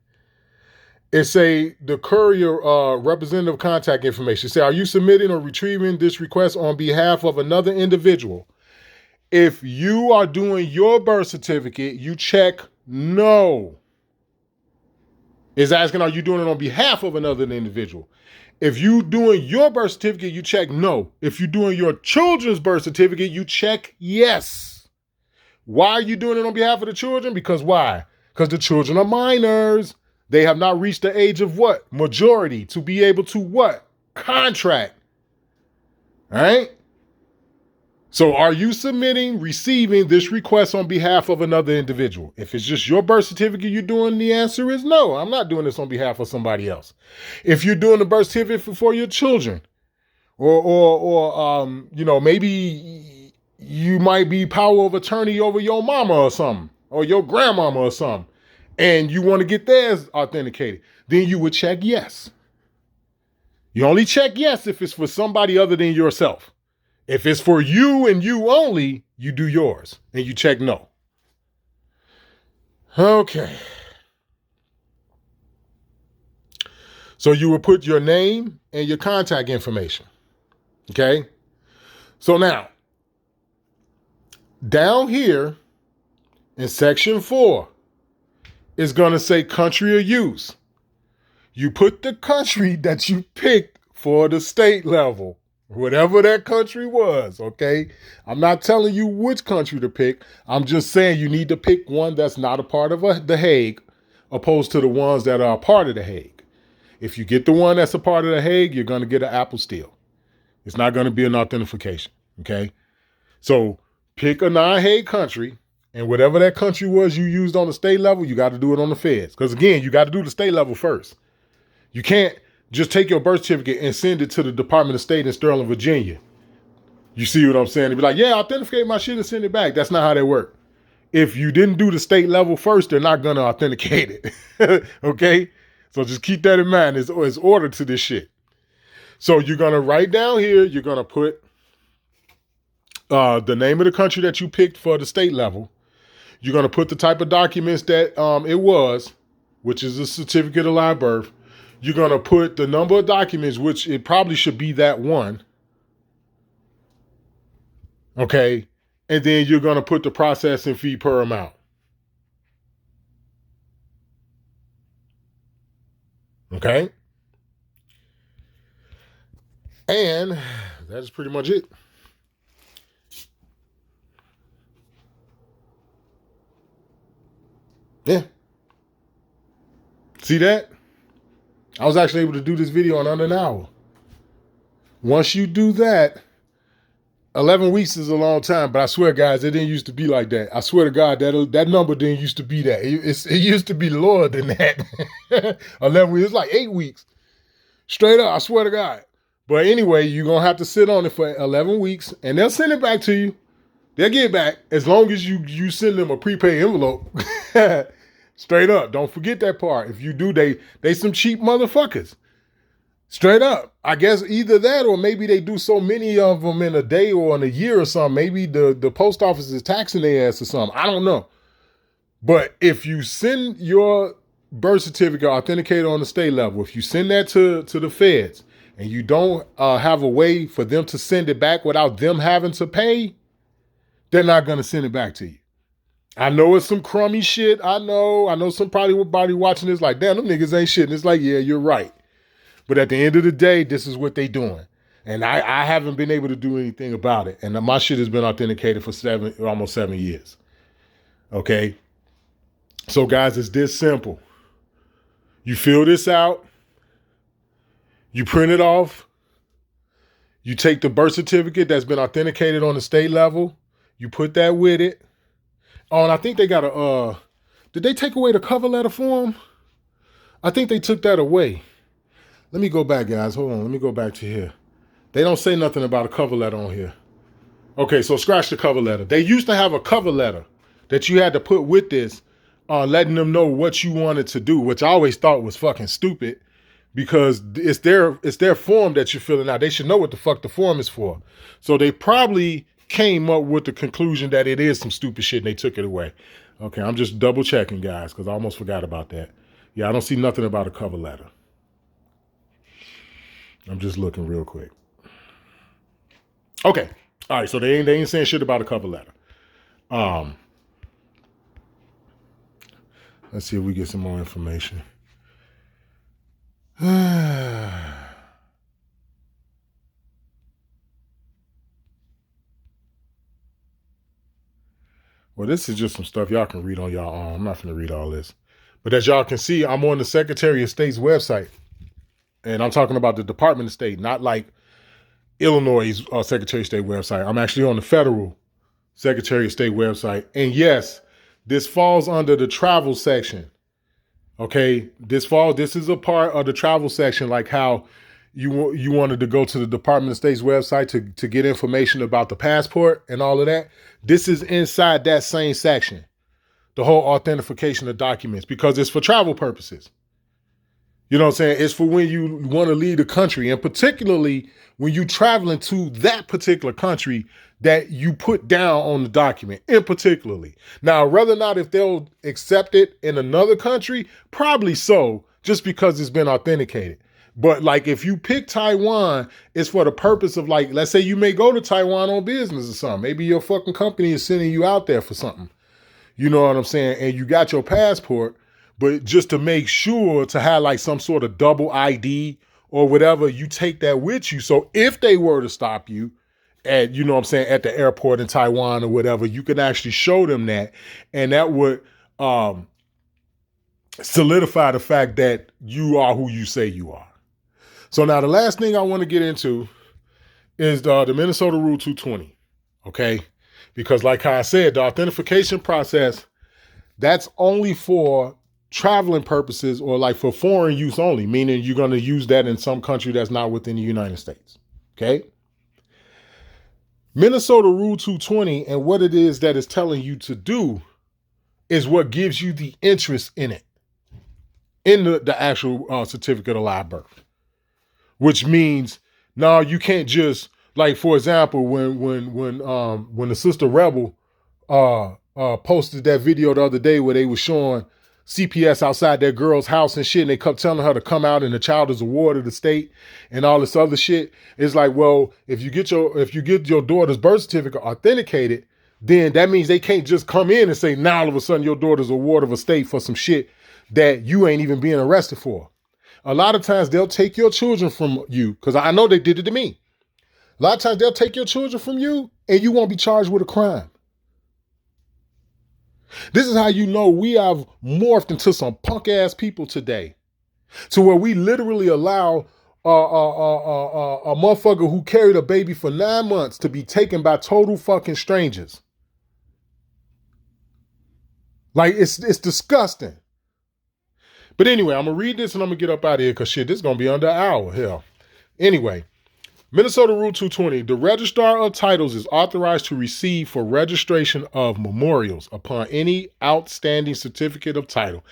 It say the courier representative contact information. Say, are you submitting or retrieving this request on behalf of another individual? If you are doing your birth certificate, you check no. It's asking, are you doing it on behalf of another individual? If you doing your birth certificate, you check no. If you're doing your children's birth certificate, you check yes. Why are you doing it on behalf of the children? Because why? Because the children are minors. They have not reached the age of what? Majority to be able to what? Contract. All right? So are you submitting, receiving this request on behalf of another individual? If it's just your birth certificate you're doing, the answer is no. I'm not doing this on behalf of somebody else. If you're doing the birth certificate for your children, or maybe you might be power of attorney over your mama or something, or your grandmama or something, and you want to get theirs authenticated, then you would check yes. You only check yes if it's for somebody other than yourself. If it's for you and you only, you do yours and you check no. Okay. So you will put your name and your contact information. Okay. So now, down here in section 4, it's going to say country of use. You put the country that you picked for the state level. Whatever that country was, okay? I'm not telling you which country to pick. I'm just saying you need to pick one that's not a part of the Hague, opposed to the ones that are a part of the Hague. If you get the one that's a part of the Hague, you're going to get an apple steal. It's not going to be an authentication, okay? So pick a non-Hague country, and whatever that country was you used on the state level, you got to do it on the feds. Because again, you got to do the state level first. You can't just take your birth certificate and send it to the Department of State in Sterling, Virginia. You see what I'm saying? They'd be like, yeah, authenticate my shit and send it back. That's not how they work. If you didn't do the state level first, they're not going to authenticate it. Okay? So just keep that in mind. There's order to this shit. So you're going to write down here, you're going to put the name of the country that you picked for the state level. You're going to put the type of documents that it was, which is a certificate of live birth. You're going to put the number of documents, which it probably should be that one. Okay. And then you're going to put the processing fee per amount. Okay. And that's pretty much it. Yeah. See that? I was actually able to do this video in under an hour. Once you do that, 11 weeks is a long time, but I swear, guys, it didn't used to be like that. I swear to God, that number didn't used to be that. It used to be lower than that. 11 weeks, it's like 8 weeks. Straight up, I swear to God. But anyway, you're going to have to sit on it for 11 weeks, and they'll send it back to you. They'll get it back as long as you send them a prepaid envelope. Straight up. Don't forget that part. If you do, they some cheap motherfuckers. Straight up. I guess either that or maybe they do so many of them in a day or in a year or something. Maybe the post office is taxing their ass or something. I don't know. But if you send your birth certificate authenticated on the state level, if you send that to the feds and you don't have a way for them to send it back without them having to pay, they're not going to send it back to you. I know it's some crummy shit. I know some probably watching this like, damn, them niggas ain't shit. And it's like, yeah, you're right. But at the end of the day, this is what they doing. And I haven't been able to do anything about it. And my shit has been authenticated for almost 7 years. Okay. So guys, it's this simple. You fill this out. You print it off. You take the birth certificate that's been authenticated on the state level. You put that with it. Oh, and I think they got did they take away the cover letter form? I think they took that away. Let me go back, guys. Hold on. Let me go back to here. They don't say nothing about a cover letter on here. Okay, so scratch the cover letter. They used to have a cover letter that you had to put with this, letting them know what you wanted to do, which I always thought was fucking stupid because it's their form that you're filling out. They should know what the fuck the form is for. So they probably came up with the conclusion that it is some stupid shit and they took it away. Okay, I'm just double checking, guys, because I almost forgot about that. Yeah, I don't see nothing about a cover letter. I'm just looking real quick. Okay. All right, so they ain't saying shit about a cover letter. Let's see if we get some more information. Well, this is just some stuff y'all can read on y'all own. I'm not going to read all this. But as y'all can see, I'm on the Secretary of State's website. And I'm talking about the Department of State, not like Illinois' Secretary of State website. I'm actually on the federal Secretary of State website. And yes, this falls under the travel section. Okay, this is a part of the travel section, like how you wanted to go to the Department of State's website to get information about the passport and all of that. This is inside that same section, the whole authentication of documents, because it's for travel purposes. You know what I'm saying? It's for when you want to leave the country, and particularly when you're traveling to that particular country that you put down on the document, in particularly. Now, whether or not if they'll accept it in another country, probably so, just because it's been authenticated. But like if you pick Taiwan, it's for the purpose of, like, let's say you may go to Taiwan on business or something. Maybe your fucking company is sending you out there for something. You know what I'm saying? And you got your passport, but just to make sure to have like some sort of double ID or whatever, you take that with you. So if they were to stop you at, you know what I'm saying, at the airport in Taiwan or whatever, you can actually show them that. And that would solidify the fact that you are who you say you are. So now the last thing I want to get into is the Minnesota Rule 220, okay? Because like I said, the authentication process, that's only for traveling purposes or like for foreign use only, meaning you're going to use that in some country that's not within the United States, okay? Minnesota Rule 220 and what it is that it's telling you to do is what gives you the interest in it, in the actual certificate of live birth. Which means, no, you can't just, like, for example, when the Sister Rebel posted that video the other day where they were showing CPS outside that girl's house and shit, and they kept telling her to come out and the child is a ward of the state and all this other shit. It's like, well, if you get your daughter's birth certificate authenticated, then that means they can't just come in and say, now all of a sudden your daughter's a ward of a state for some shit that you ain't even being arrested for. A lot of times they'll take your children from you, because I know they did it to me. A lot of times they'll take your children from you and you won't be charged with a crime. This is how you know we have morphed into some punk ass people today, to where we literally allow a motherfucker who carried a baby for 9 months to be taken by total fucking strangers. Like, it's disgusting. But anyway, I'm going to read this and I'm going to get up out of here because shit, this is going to be under an hour. Hell. Anyway, Minnesota Rule 220, the registrar of titles is authorized to receive for registration of memorials upon any outstanding certificate of title,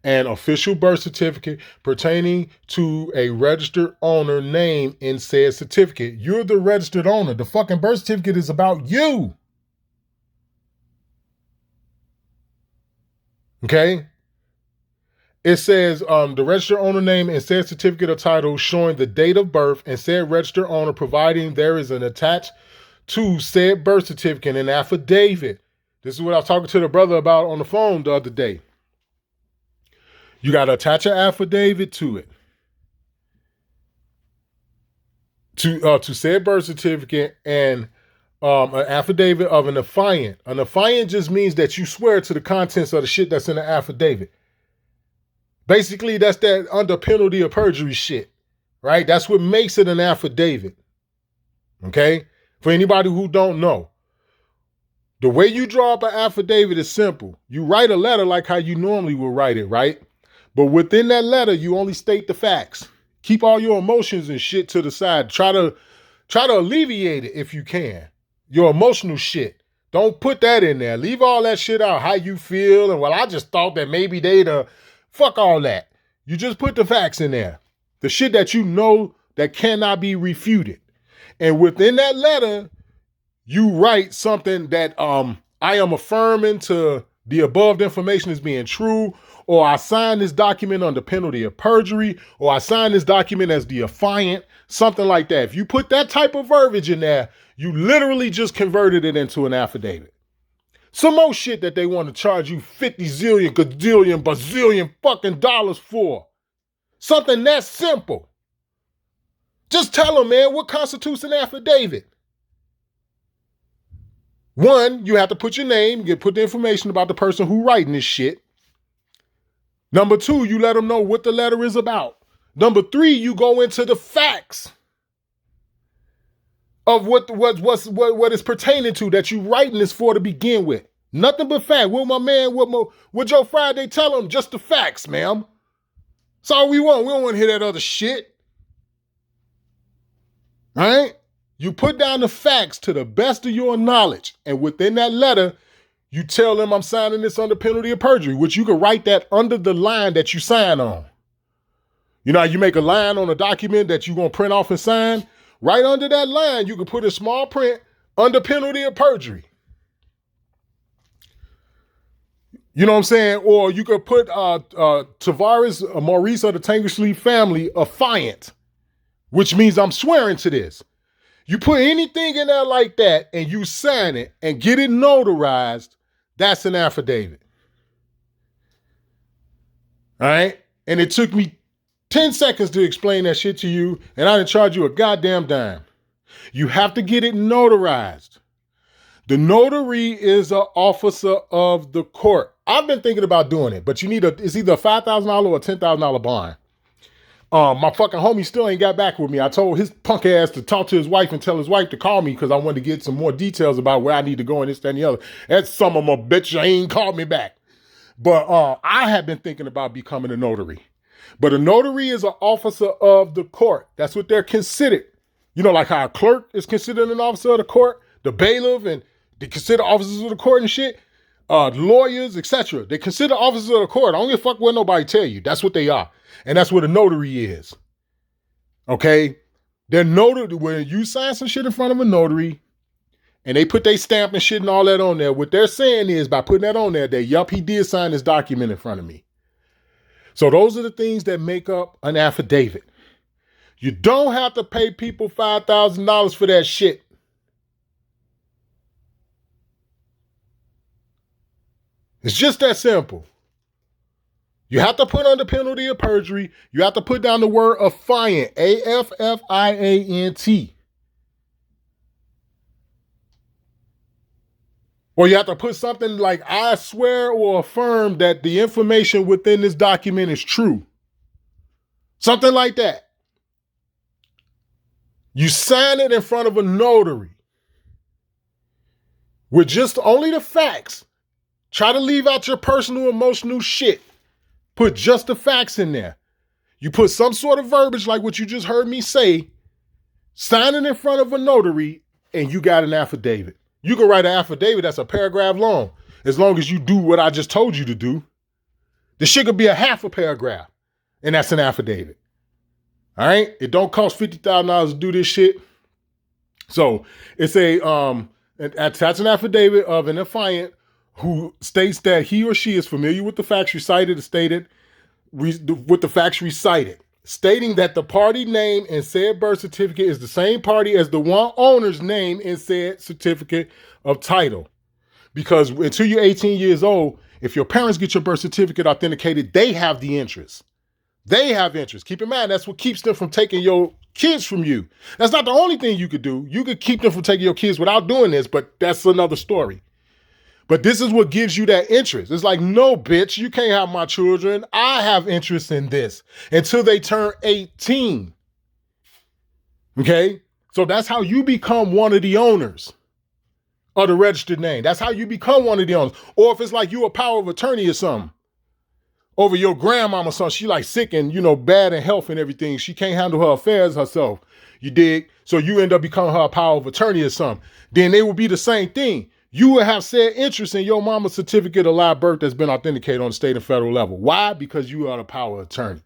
an official birth certificate pertaining to a registered owner name in said certificate. You're the registered owner. The fucking birth certificate is about you. Okay? It says the registered owner name and said certificate of title showing the date of birth and said registered owner, providing there is an attached to said birth certificate and affidavit. This is what I was talking to the brother about on the phone the other day. You got to attach an affidavit to it. To said birth certificate and an affidavit of an affiant. An affiant just means that you swear to the contents of the shit that's in the affidavit. Basically, that's that under penalty of perjury shit, right? That's what makes it an affidavit, okay? For anybody who don't know, the way you draw up an affidavit is simple. You write a letter like how you normally would write it, right? But within that letter, you only state the facts. Keep all your emotions and shit to the side. Try to alleviate it if you can. Your emotional shit. Don't put that in there. Leave all that shit out. How you feel. And well, I just thought that maybe they'd fuck all that. You just put the facts in there. The shit that you know that cannot be refuted. And within that letter, you write something that I am affirming to the above information as being true, or I sign this document under penalty of perjury, or I sign this document as the affiant, something like that. If you put that type of verbiage in there, you literally just converted it into an affidavit. Some more shit that they want to charge you 50 zillion, gazillion, bazillion fucking dollars for. Something that simple. Just tell them, man, what constitutes an affidavit? One, you have to put your name, put the information about the person who writing this shit. Number two, you let them know what the letter is about. Number three, you go into the facts of what is pertaining to that you writing this for to begin with. Nothing but fact. What my man, what Joe Friday tell him? Just the facts, ma'am. That's all we want. We don't want to hear that other shit. All right? You put down the facts to the best of your knowledge. And within that letter, you tell them I'm signing this under penalty of perjury, which you can write that under the line that you sign on. You know how you make a line on a document that you're going to print off and sign? Right under that line, you can put a small print under penalty of perjury. You know what I'm saying? Or you could put Tavares, Maurice of the Tankersley family, affiant, which means I'm swearing to this. You put anything in there like that and you sign it and get it notarized, that's an affidavit. All right? And it took me 10 seconds to explain that shit to you, and I didn't charge you a goddamn dime. You have to get it notarized. The notary is an officer of the court. I've been thinking about doing it, but it's either a $5,000 or a $10,000 bond. My fucking homie still ain't got back with me. I told his punk ass to talk to his wife and tell his wife to call me because I wanted to get some more details about where I need to go and this, that, and the other. That some of my bitch ain't called me back. But I have been thinking about becoming a notary. But a notary is an officer of the court. That's what they're considered. You know, like how a clerk is considered an officer of the court, the bailiff, and they consider officers of the court and shit. Lawyers, etc. They consider officers of the court. I don't give a fuck what nobody tell you. That's what they are. And that's what a notary is. Okay? They're notary. When you sign some shit in front of a notary and they put their stamp and shit and all that on there, what they're saying is by putting that on there, that yup, he did sign this document in front of me. So those are the things that make up an affidavit. You don't have to pay people $5,000 for that shit. It's just that simple. You have to put under penalty of perjury. You have to put down the word affiant, A-F-F-I-A-N-T. Or you have to put something like, I swear or affirm that the information within this document is true. Something like that. You sign it in front of a notary with just only the facts. Try to leave out your personal, emotional shit. Put just the facts in there. You put some sort of verbiage like what you just heard me say, sign it in front of a notary, and you got an affidavit. You can write an affidavit that's a paragraph long, as long as you do what I just told you to do. The shit could be a half a paragraph, and that's an affidavit. All right? It don't cost $50,000 to do this shit. So it's that's an affidavit of an affiant who states that he or she is familiar with the facts recited, with the facts recited, stating that the party name in said birth certificate is the same party as the one owner's name in said certificate of title. Because until you're 18 years old, if your parents get your birth certificate authenticated, they have the interest. They have interest. Keep in mind, that's what keeps them from taking your kids from you. That's not the only thing you could do. You could keep them from taking your kids without doing this, but that's another story. But this is what gives you that interest. It's like, no, bitch, you can't have my children. I have interest in this until they turn 18. Okay? So that's how you become one of the owners of the registered name. That's how you become one of the owners. Or if it's like you a power of attorney or something over your grandmama or something, she like sick and, bad in health and everything. She can't handle her affairs herself. You dig? So you end up becoming her power of attorney or something. Then they will be the same thing. You will have said interest in your mama's certificate of live birth that's been authenticated on the state and federal level. Why? Because you are the power of attorney.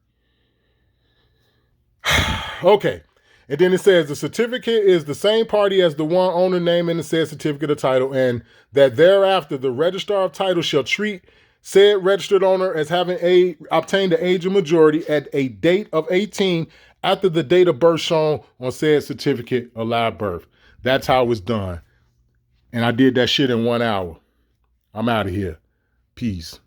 Okay. And then it says the certificate is the same party as the one owner name in the said certificate of title, and that thereafter the registrar of title shall treat said registered owner as having obtained the age of majority at a date of 18 after the date of birth shown on said certificate of live birth. That's how it's done. And I did that shit in 1 hour. I'm out of here. Peace.